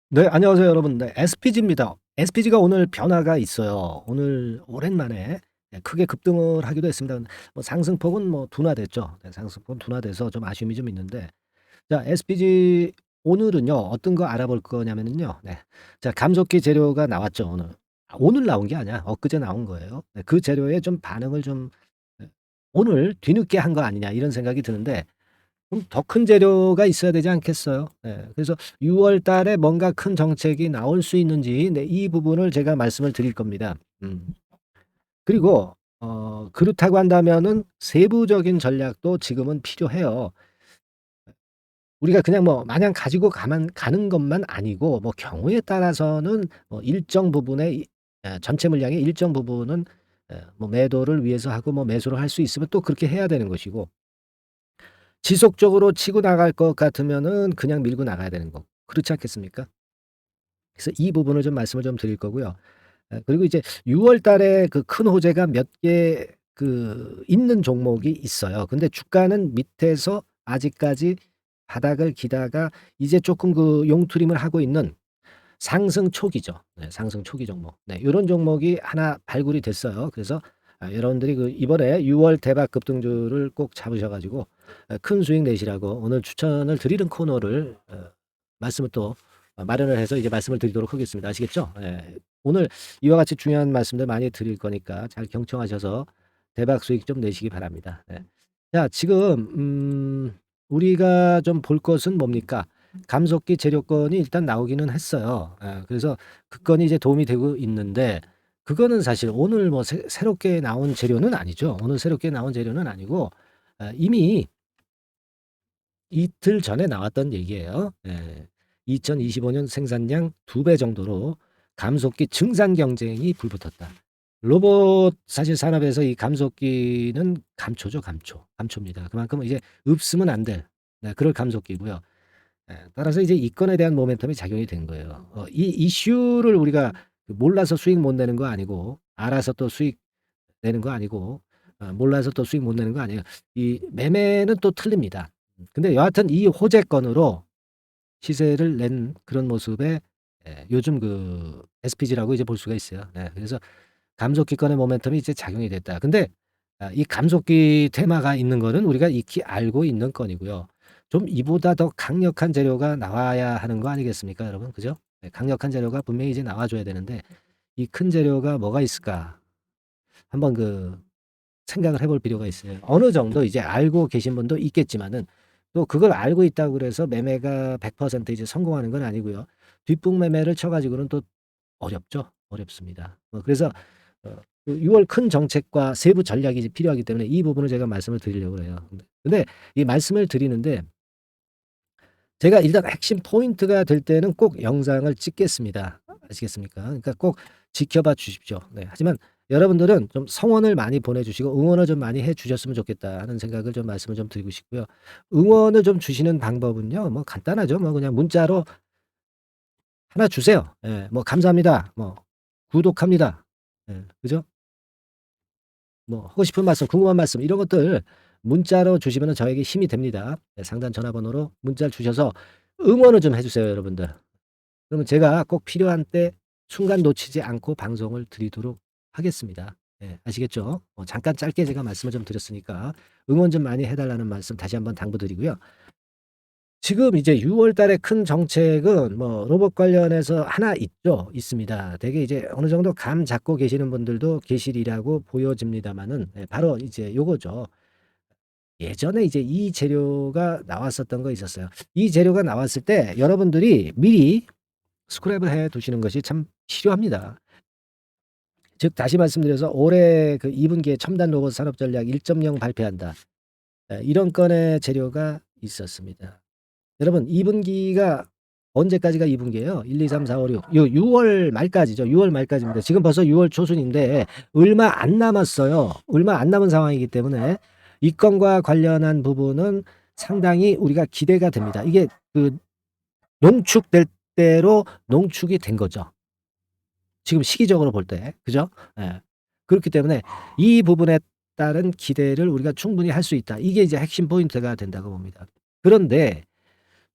네, 안녕하세요, 여러분. 네, SPG입니다. SPG가 오늘 변화가 있어요. 오늘 오랜만에 크게 급등을 하기도 했습니다. 뭐 상승폭은 뭐 둔화됐죠. 네, 상승폭은 둔화돼서 좀 아쉬움이 좀 있는데, 자, SPG 오늘은요, 어떤 거 알아볼 거냐면요, 네, 자, 감속기 재료가 나왔죠, 오늘. 오늘 나온 게 아니야, 엊그제 나온 거예요. 네, 그 재료에 좀 반응을 좀 네, 오늘 뒤늦게 한 거 아니냐 이런 생각이 드는데. 좀 더 큰 재료가 있어야 되지 않겠어요? 예. 그래서 6월 달에 뭔가 큰 정책이 나올 수 있는지, 네, 이 부분을 제가 말씀을 드릴 겁니다. 그리고 그렇다고 한다면은 세부적인 전략도 지금은 필요해요. 우리가 그냥 뭐 마냥 가지고 가만 가는 것만 아니고, 뭐 경우에 따라서는 일정 부분의 전체 물량의 일정 부분은 뭐 매도를 위해서 하고, 뭐 매수를 할 수 있으면 또 그렇게 해야 되는 것이고, 지속적으로 치고 나갈 것 같으면은 그냥 밀고 나가야 되는 거. 그렇지 않겠습니까? 그래서 이 부분을 좀 말씀을 좀 드릴 거고요. 그리고 이제 6월 달에 그 큰 호재가 몇 개 있는 종목이 있어요. 근데 주가는 밑에서 아직까지 바닥을 기다가 이제 조금 용투림을 하고 있는 상승 초기죠. 네, 상승 초기 종목. 네, 요런 종목이 하나 발굴이 됐어요. 그래서 여러분들이 이번에 6월 대박 급등주를 꼭 잡으셔 가지고 큰 수익 내시라고 오늘 추천을 드리는 코너를 말씀을 또 마련을 해서 이제 말씀을 드리도록 하겠습니다. 아시겠죠? 예. 오늘 이와 같이 중요한 말씀들 많이 드릴 거니까 잘 경청하셔서 대박 수익 좀 내시기 바랍니다. 네. 자, 지금 우리가 좀 볼 것은 뭡니까? 감속기 재료권이 일단 나오기는 했어요. 그래서 그 건이 이제 도움이 되고 있는데, 그거는 사실 오늘 뭐 새롭게 나온 재료는 아니죠. 오늘 새롭게 나온 재료는 아니고 이미 이틀 전에 나왔던 얘기예요. 예. 2025년 생산량 2배 정도로 감속기 증산 경쟁이 불붙었다. 로봇 사실 산업에서 이 감속기는 감초죠, 감초. 감초입니다. 그만큼 이제 없으면 안 될, 네, 그럴 감속기고요. 따라서 이제 이 건에 대한 모멘텀이 작용이 된 거예요. 이 이슈를 우리가 몰라서 수익 못 내는 거 아니고, 알아서 또 수익 내는 거 아니고, 몰라서 또 수익 못 내는 거 아니에요. 이 매매는 또 틀립니다. 근데 여하튼 이 호재건으로 시세를 낸 그런 모습에 요즘 SPG라고 이제 볼 수가 있어요. 네, 그래서 감속기권의 모멘텀이 이제 작용이 됐다. 근데 이 감속기 테마가 있는 거는 우리가 익히 알고 있는 건이고요. 좀 이보다 더 강력한 재료가 나와야 하는 거 아니겠습니까, 여러분? 그죠? 네, 강력한 재료가 분명히 이제 나와줘야 되는데, 이 큰 재료가 뭐가 있을까? 한번 생각을 해볼 필요가 있어요. 어느 정도 이제 알고 계신 분도 있겠지만은, 또 그걸 알고 있다고 그래서 매매가 100% 이제 성공하는 건 아니고요. 뒷북 매매를 쳐가지고는 또 어렵죠. 어렵습니다. 그래서 6월 큰 정책과 세부 전략이 이제 필요하기 때문에 이 부분을 제가 말씀을 드리려고 해요. 근데 이 말씀을 드리는데, 제가 일단 핵심 포인트가 될 때는 꼭 영상을 찍겠습니다. 아시겠습니까? 그러니까 꼭 지켜봐 주십시오. 네. 하지만 여러분들은 좀 성원을 많이 보내주시고 응원을 좀 많이 해주셨으면 좋겠다 하는 생각을 좀 말씀을 좀 드리고 싶고요. 응원을 좀 주시는 방법은요, 뭐 간단하죠. 뭐 그냥 문자로 하나 주세요. 예, 뭐 감사합니다. 뭐 구독합니다. 예, 그죠? 뭐 하고 싶은 말씀, 궁금한 말씀 이런 것들 문자로 주시면 저에게 힘이 됩니다. 네, 상단 전화번호로 문자를 주셔서 응원을 좀 해주세요, 여러분들. 그러면 제가 꼭 필요한 때 순간 놓치지 않고 방송을 드리도록 하겠습니다. 예, 아시겠죠? 잠깐 짧게 제가 말씀을 좀 드렸으니까 응원 좀 많이 해달라는 말씀 다시 한번 당부드리고요. 지금 이제 6월 달에 큰 정책은 뭐 로봇 관련해서 하나 있습니다. 되게 이제 어느 정도 감 잡고 계시는 분들도 계시리라고 보여집니다마는, 바로 이제 요거죠. 예전에 이제 이 재료가 나왔었던 거 있었어요. 이 재료가 나왔을 때 여러분들이 미리 스크랩을 해 두시는 것이 참 필요합니다. 즉 다시 말씀드려서 올해 2 분기에 첨단 로봇 산업 전략 1.0 발표한다. 이런 건의 재료가 있었습니다. 여러분 2 분기가 언제까지가 2 분기예요? 1, 2, 3, 4, 5, 6. 요 6월 말까지죠. 6월 말까지입니다. 지금 벌써 6월 초순인데 얼마 안 남았어요. 얼마 안 남은 상황이기 때문에 이 건과 관련한 부분은 상당히 우리가 기대가 됩니다. 이게 농축될 대로 농축이 된 거죠. 지금 시기적으로 볼 때. 그죠? 예. 그렇기 때문에 이 부분에 따른 기대를 우리가 충분히 할 수 있다. 이게 이제 핵심 포인트가 된다고 봅니다. 그런데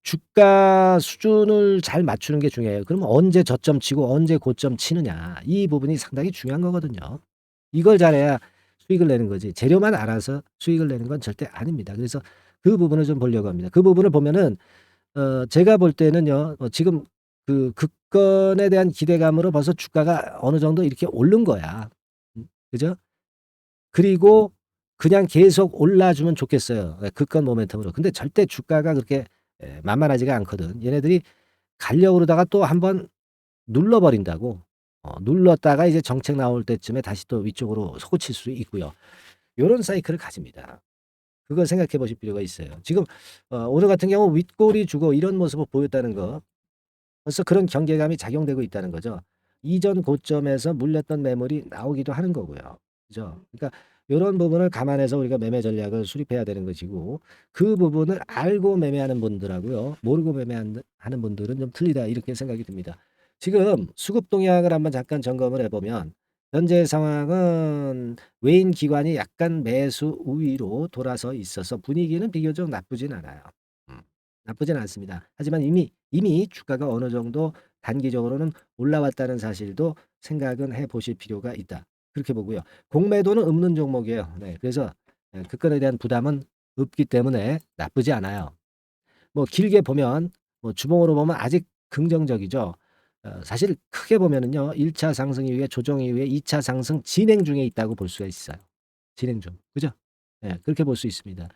주가 수준을 잘 맞추는 게 중요해요. 그러면 언제 저점 치고 언제 고점 치느냐 이 부분이 상당히 중요한 거거든요. 이걸 잘해야 수익을 내는 거지 재료만 알아서 수익을 내는 건 절대 아닙니다. 그래서 그 부분을 좀 보려고 합니다. 그 부분을 보면은 제가 볼 때는요. 지금 그 급건에 대한 기대감으로 벌써 주가가 어느 정도 이렇게 오른 거야. 그죠? 그리고 그냥 계속 올라주면 좋겠어요. 급건 모멘텀으로. 근데 절대 주가가 그렇게 만만하지가 않거든. 얘네들이 가려고 그러다가 또 한번 눌러버린다고. 눌렀다가 이제 정책 나올 때쯤에 다시 또 위쪽으로 솟구칠 수 있고요. 요런 사이클을 가집니다. 그걸 생각해 보실 필요가 있어요. 지금 오늘 같은 경우 윗골이 주고 이런 모습을 보였다는 거 벌써 그런 경계감이 작용되고 있다는 거죠. 이전 고점에서 물렸던 매물이 나오기도 하는 거고요. 그죠? 그러니까 요런 부분을 감안해서 우리가 매매 전략을 수립해야 되는 것이고 그 부분을 알고 매매하는 분들하고요. 모르고 매매하는 분들은 좀 틀리다 이렇게 생각이 듭니다. 지금 수급 동향을 한번 잠깐 점검을 해 보면 현재 상황은 외인 기관이 약간 매수 우위로 돌아서 있어서 분위기는 비교적 나쁘진 않아요. 음. 나쁘진 않습니다. 하지만 이미 주가가 어느 정도 단기적으로는 올라왔다는 사실도 생각은 해 보실 필요가 있다. 그렇게 보고요. 공매도는 없는 종목이에요. 네. 그래서 그건에 대한 부담은 없기 때문에 나쁘지 않아요. 뭐 길게 보면 주봉으로 보면 아직 긍정적이죠. 사실 크게 보면은요. 1 차 상승 이후에 조정 이후에 2 차 상승 진행 중에 있다고 볼 수가 있어요. 진행 중. 그죠? 예. 그렇게 볼 수 있습니다.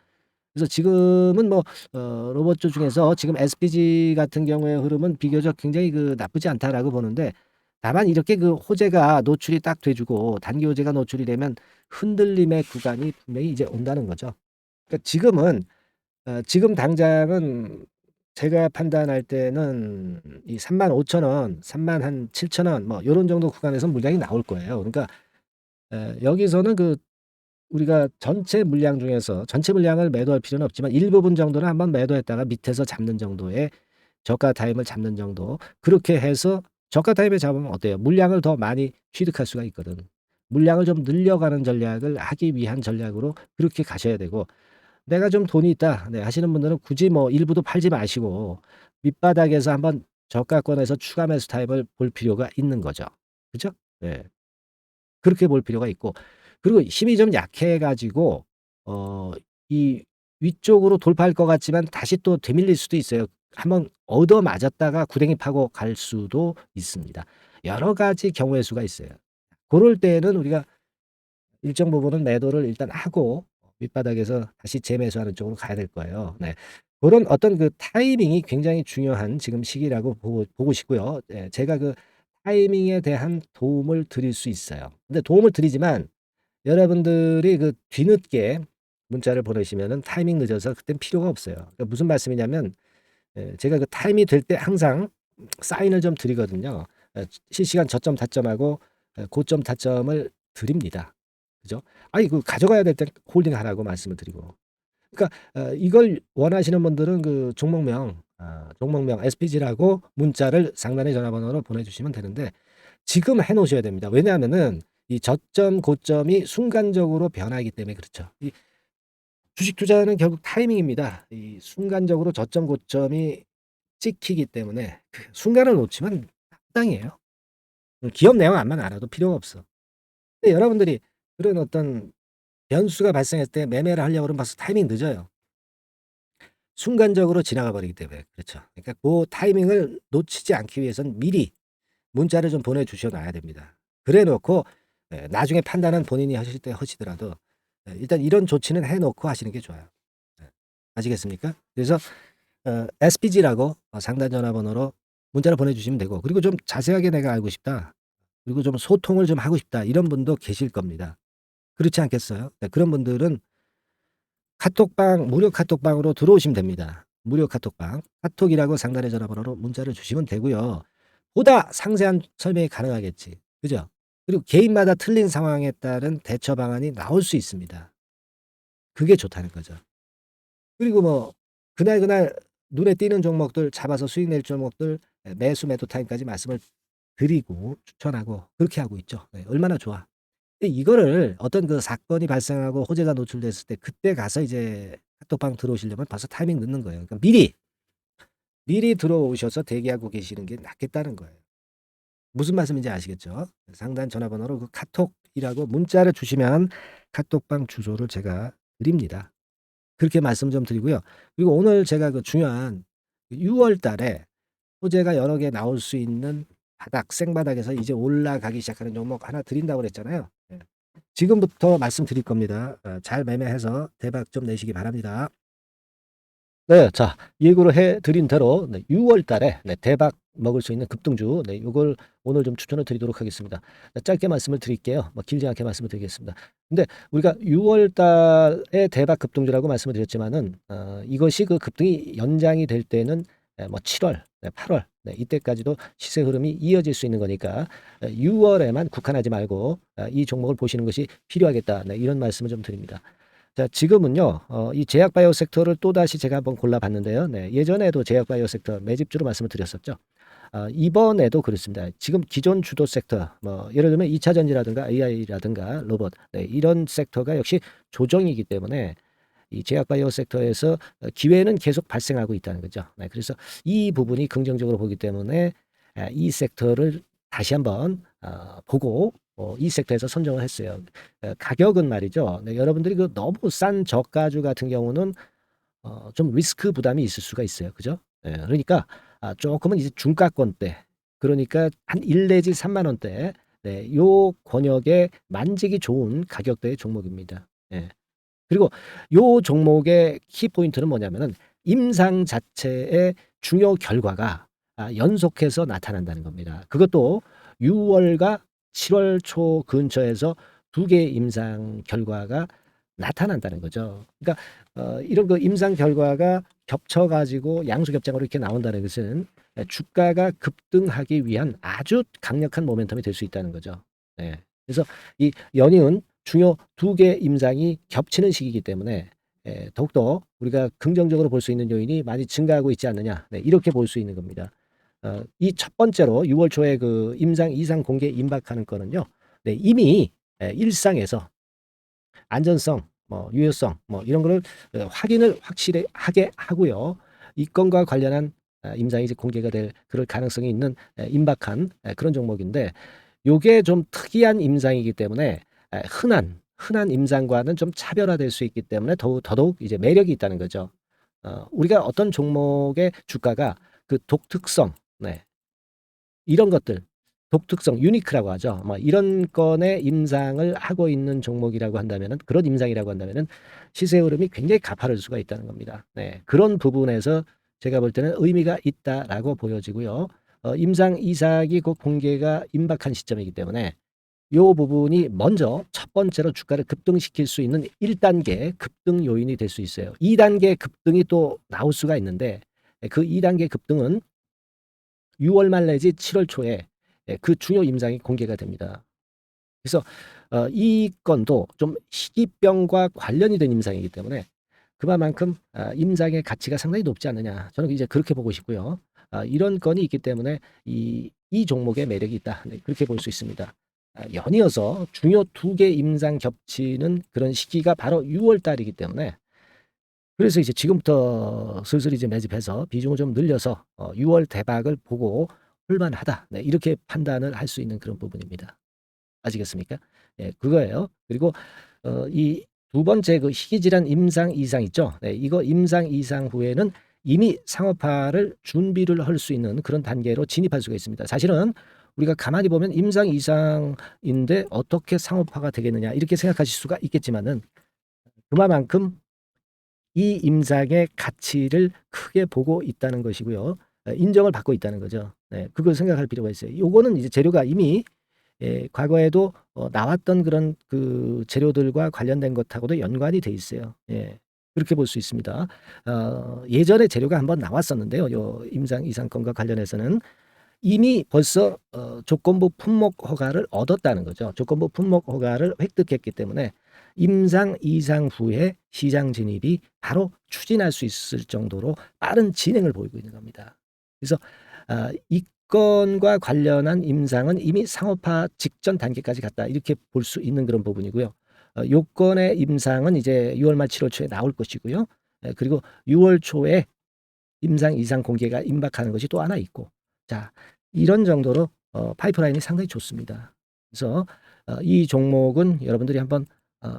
그래서 지금은 로봇주 중에서 지금 SPG 같은 경우의 흐름은 비교적 굉장히 나쁘지 않다라고 보는데 다만 이렇게 호재가 노출이 딱 돼 주고 단기 호재가 노출이 되면 흔들림의 구간이 분명히 이제 온다는 거죠. 그러니까 지금 당장은 제가 판단할 때는 이 35,000원, 37,000원 요런 정도 구간에서 물량이 나올 거예요. 그러니까 여기서는 우리가 전체 물량 중에서 전체 물량을 매도할 필요는 없지만 일부분 정도는 한번 매도했다가 밑에서 잡는 정도의 저가 타임을 잡는 정도 그렇게 해서 저가 타임에 잡으면 어때요? 물량을 더 많이 취득할 수가 있거든. 물량을 좀 늘려가는 전략을 하기 위한 전략으로 그렇게 가셔야 되고 내가 좀 돈이 있다 하시는 분들은 굳이 일부도 팔지 마시고 밑바닥에서 한번 저가권에서 추가 매수 타임을 볼 필요가 있는 거죠. 그죠? 예. 그렇게 볼 필요가 있고 그리고 힘이 좀 약해 가지고 이 위쪽으로 돌파할 것 같지만 다시 또 되밀릴 수도 있어요. 한번 얻어 맞았다가 구덩이 파고 갈 수도 있습니다. 여러 가지 경우의 수가 있어요. 고럴 때에는 우리가 일정 부분은 매도를 일단 하고 밑바닥에서 다시 재매수하는 쪽으로 가야 될 거예요. 네. 고런 어떤 타이밍이 굉장히 중요한 지금 시기라고 보고 싶고요. 예 제가 타이밍에 대한 도움을 드릴 수 있어요. 근데 도움을 드리지만 여러분들이 뒤늦게 문자를 보내시면은 타이밍 늦어서 그땐 필요가 없어요. 그러니까 무슨 말씀이냐면 제가 타임이 될 때 항상 사인을 좀 드리거든요. 실시간 저점 타점하고 고점 타점을 드립니다. 그죠? 아니 가져가야 될 때 홀딩하라고 말씀을 드리고. 그러니까 이걸 원하시는 분들은 종목명 SPG라고 문자를 상단의 전화번호로 보내주시면 되는데 지금 해 놓으셔야 됩니다. 왜냐하면은 이 저점 고점이 순간적으로 변하기 때문에 그렇죠. 이 주식 투자는 결국 타이밍입니다. 이 순간적으로 저점 고점이 찍히기 때문에 순간을 놓치면 땅이에요. 기업 내용 안만 알아도 필요가 없어. 근데 여러분들이 그런 어떤 변수가 발생했을 때 매매를 하려고 그러면 벌써 타이밍 늦어요. 순간적으로 지나가 버리기 때문에 그렇죠. 그러니까 타이밍을 놓치지 않기 위해서는 미리 문자를 좀 보내주셔 놔야 됩니다. 그래 놓고 나중에 판단은 본인이 하실 때 하시더라도 일단 이런 조치는 해 놓고 하시는 게 좋아요. 예. 아시겠습니까? 그래서 SPG라고 상단 전화번호로 문자를 보내주시면 되고 그리고 좀 자세하게 내가 알고 싶다. 그리고 좀 소통을 좀 하고 싶다. 이런 분도 계실 겁니다. 그렇지 않겠어요? 네, 그런 분들은 카톡방 무료 카톡방으로 들어오시면 됩니다. 무료 카톡방. 카톡이라고 상단의 전화번호로 문자를 주시면 되고요. 보다 상세한 설명이 가능하겠지. 그죠? 그리고 개인마다 틀린 상황에 따른 대처 방안이 나올 수 있습니다. 그게 좋다는 거죠. 그리고 그날그날 눈에 띄는 종목들 잡아서 수익 낼 종목들 매수 매도 타임까지 말씀을 드리고 추천하고 그렇게 하고 있죠. 네, 얼마나 좋아. 근데 이거를 어떤 사건이 발생하고 호재가 노출됐을 때 그때 가서 이제 카톡방 들어오시려면 벌써 타이밍 늦는 거예요. 그러니까 미리 미리 들어오셔서 대기하고 계시는 게 낫겠다는 거예요. 무슨 말씀인지 아시겠죠? 상단 전화번호로 그 카톡이라고 문자를 주시면 카톡방 주소를 제가 드립니다. 그렇게 말씀 좀 드리고요. 그리고 오늘 제가 그 중요한 6월 달에 호재가 여러 개 나올 수 있는 바닥, 생바닥에서 이제 올라가기 시작하는 종목 하나 드린다고 그랬잖아요. 예. 지금부터 말씀드릴 겁니다. 잘 매매해서 대박 좀 내시기 바랍니다. 네, 자, 예고를 해드린 대로 6월 달에 대박 먹을 수 있는 급등주, 요걸 오늘 좀 추천을 드리도록 하겠습니다. 짧게 말씀을 드릴게요. 뭐 길지 않게 말씀을 드리겠습니다. 근데 우리가 6월 달에 대박 급등주라고 말씀을 드렸지만은, 이것이 그 급등이 연장이 될 때는 뭐 7월, 8월, 이때까지도 시세 흐름이 이어질 수 있는 거니까 6월에만 국한하지 말고 이 종목을 보시는 것이 필요하겠다. 이런 말씀을 좀 드립니다. 자, 지금은요, 이 제약바이오 섹터를 또다시 제가 한번 골라봤는데요. 예전에도 제약바이오 섹터 매집주로 말씀을 드렸었죠. 이번에도 그렇습니다. 지금 기존 주도 섹터, 뭐, 예를 들면 2차 전지라든가 AI라든가 로봇, 이런 섹터가 역시 조정이기 때문에 이 제약바이오 섹터에서 기회는 계속 발생하고 있다는 거죠. 그래서 이 부분이 긍정적으로 보기 때문에 이 섹터를 다시 한번 보고 이 섹터에서 선정을 했어요. 가격은 말이죠. 여러분들이 그 너무 싼 저가주 같은 경우는 좀 리스크 부담이 있을 수가 있어요. 그죠? 그러니까 조금은 이제 중가권대, 그러니까 한 1 내지 3만 원대, 요 권역에 만지기 좋은 가격대의 종목입니다. 그리고 요 종목의 키포인트는 뭐냐면은 임상 자체의 중요 결과가 연속해서 나타난다는 겁니다. 그것도 6월과 7월 초 근처에서 2개의 임상 결과가 나타난다는 거죠. 그러니까 이런 그 임상 결과가 겹쳐 가지고 양수겹장으로 이렇게 나온다는 것은 주가가 급등하기 위한 아주 강력한 모멘텀이 될 수 있다는 거죠. 그래서 이 연이은 중요 2개 임상이 겹치는 시기이기 때문에 더욱더 우리가 긍정적으로 볼 수 있는 요인이 많이 증가하고 있지 않느냐, 이렇게 볼 수 있는 겁니다. 이 첫 번째로 6월 초에 그 임상 이상 공개 임박하는 거는요. 이미 일상에서 안전성, 뭐 유효성, 뭐 이런 거를 확인을 확실히 하게 하고요. 이 건과 관련한 임상이 이제 공개가 될 그럴 가능성이 있는 임박한 그런 종목인데, 요게 좀 특이한 임상이기 때문에 흔한 임상과는 좀 차별화될 수 있기 때문에 더더욱 이제 매력이 있다는 거죠. 우리가 어떤 종목의 주가가 그 독특성, 이런 것들, 독특성, 유니크라고 하죠. 뭐 이런 건의 임상을 하고 있는 종목이라고 한다면은, 그런 임상이라고 한다면은 시세 흐름이 굉장히 가파를 수가 있다는 겁니다. 그런 부분에서 제가 볼 때는 의미가 있다라고 보여지고요. 임상 이삭이 곧 공개가 임박한 시점이기 때문에 요 부분이 먼저 첫 번째로 주가를 급등시킬 수 있는 1단계 급등 요인이 될 수 있어요. 2단계 급등이 또 나올 수가 있는데, 그 2단계 급등은 6월 말 내지 7월 초에 그 중요 임상이 공개가 됩니다. 그래서 이 건도 좀 희귀병과 관련이 된 임상이기 때문에 그만큼 임상의 가치가 상당히 높지 않느냐, 저는 이제 그렇게 보고 싶고요. 이런 건이 있기 때문에 이 종목의 매력이 있다, 그렇게 볼 수 있습니다. 연이어서 중요 2개 임상 겹치는 그런 시기가 바로 6월 달이기 때문에, 그래서 이제 지금부터 슬슬 이제 매집해서 비중을 좀 늘려서 6월 대박을 보고 홀만하다, 이렇게 판단을 할 수 있는 그런 부분입니다. 아시겠습니까? 그거예요. 그리고 이 두 번째 그 희귀질환 임상 이상 있죠. 이거 임상 이상 후에는 이미 상업화를 준비를 할 수 있는 그런 단계로 진입할 수가 있습니다. 사실은 우리가 가만히 보면 임상 이상인데 어떻게 상업화가 되겠느냐, 이렇게 생각하실 수가 있겠지만은, 그만큼 이 임상의 가치를 크게 보고 있다는 것이고요. 인정을 받고 있다는 거죠. 그걸 생각할 필요가 있어요. 요거는 이제 재료가 이미 과거에도 나왔던 그런 그 재료들과 관련된 것하고도 연관이 돼 있어요. 그렇게 볼 수 있습니다. 예전에 재료가 한번 나왔었는데요. 요 임상 이상권과 관련해서는 이미 벌써 조건부 품목 허가를 얻었다는 거죠. 조건부 품목 허가를 획득했기 때문에 임상 이상 후에 시장 진입이 바로 추진할 수 있을 정도로 빠른 진행을 보이고 있는 겁니다. 그래서 이 건과 관련한 임상은 이미 상업화 직전 단계까지 갔다, 이렇게 볼 수 있는 그런 부분이고요. 요건의 임상은 이제 6월 말 7월 초에 나올 것이고요. 그리고 6월 초에 임상 이상 공개가 임박하는 것이 또 하나 있고, 자, 이런 정도로 파이프라인이 상당히 좋습니다. 그래서 이 종목은 여러분들이 한번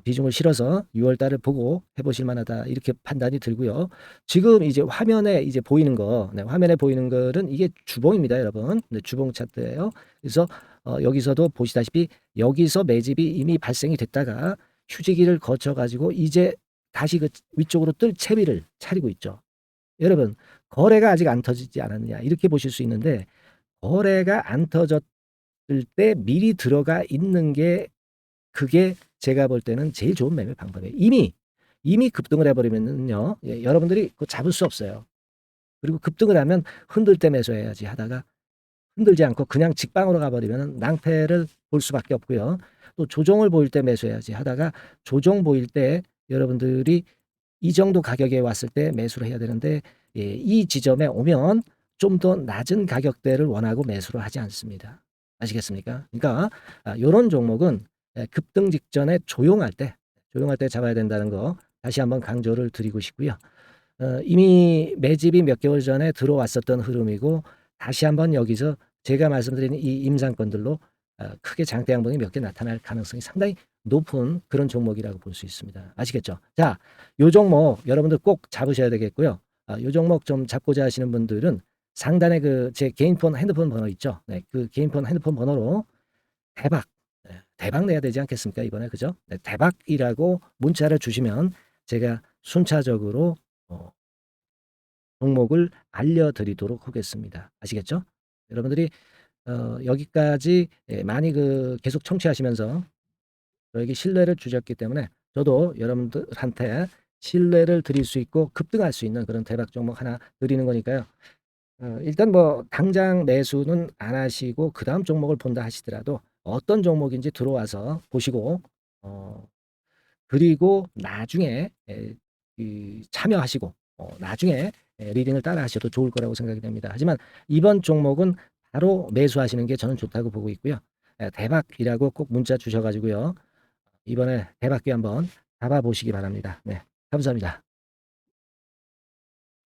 비중을 실어서 6월 달을 보고 해보실 만하다, 이렇게 판단이 들고요. 지금 이제 화면에 이제 보이는 거, 네, 화면에 보이는 거는 이게 주봉입니다, 여러분. 네, 주봉 차트예요. 그래서 여기서도 보시다시피 여기서 매집이 이미 발생이 됐다가 휴지기를 거쳐 가지고 이제 다시 그 위쪽으로 뜰 채비를 차리고 있죠. 여러분, 거래가 아직 안 터지지 않았느냐, 이렇게 보실 수 있는데, 거래가 안 터졌을 때 미리 들어가 있는 게, 그게 제가 볼 때는 제일 좋은 매매 방법이에요. 이미 급등을 해버리면요, 예, 여러분들이 그거 잡을 수 없어요. 그리고 급등을 하면 흔들 때 매수해야지 하다가 흔들지 않고 그냥 직방으로 가버리면 낭패를 볼 수밖에 없고요. 또 조정을 보일 때 매수해야지 하다가 조정 보일 때 여러분들이 이 정도 가격에 왔을 때 매수를 해야 되는데, 예, 이 지점에 오면 좀 더 낮은 가격대를 원하고 매수를 하지 않습니다. 아시겠습니까? 그러니까 요런 종목은 급등 직전에 조용할 때 잡아야 된다는 거 다시 한번 강조를 드리고 싶고요. 이미 매집이 몇 개월 전에 들어왔었던 흐름이고, 다시 한번 여기서 제가 말씀드린 이 임상권들로 크게 장대 양봉이 몇 개 나타날 가능성이 상당히 높은 그런 종목이라고 볼 수 있습니다. 아시겠죠? 자, 요 종목 여러분들 꼭 잡으셔야 되겠고요. 요 종목 좀 잡고자 하시는 분들은 상단에 그 제 개인폰 핸드폰 번호 있죠? 네, 그 개인폰 핸드폰 번호로 대박, 네, 대박 내야 되지 않겠습니까, 이번에? 그죠? 네, 대박이라고 문자를 주시면 제가 순차적으로 종목을 알려드리도록 하겠습니다. 아시겠죠? 여러분들이 여기까지 많이 계속 청취하시면서 저에게 신뢰를 주셨기 때문에 저도 여러분들한테 신뢰를 드릴 수 있고 급등할 수 있는 그런 대박 종목 하나 드리는 거니까요. 일단 뭐 당장 매수는 안 하시고 그 다음 종목을 본다 하시더라도 어떤 종목인지 들어와서 보시고, 그리고 나중에 참여하시고 나중에 리딩을 따라 하셔도 좋을 거라고 생각이 됩니다. 하지만 이번 종목은 바로 매수하시는 게 저는 좋다고 보고 있고요. 대박이라고 꼭 문자 주셔 가지고요, 이번에 대박기 한번 잡아보시기 바랍니다. 네, 감사합니다.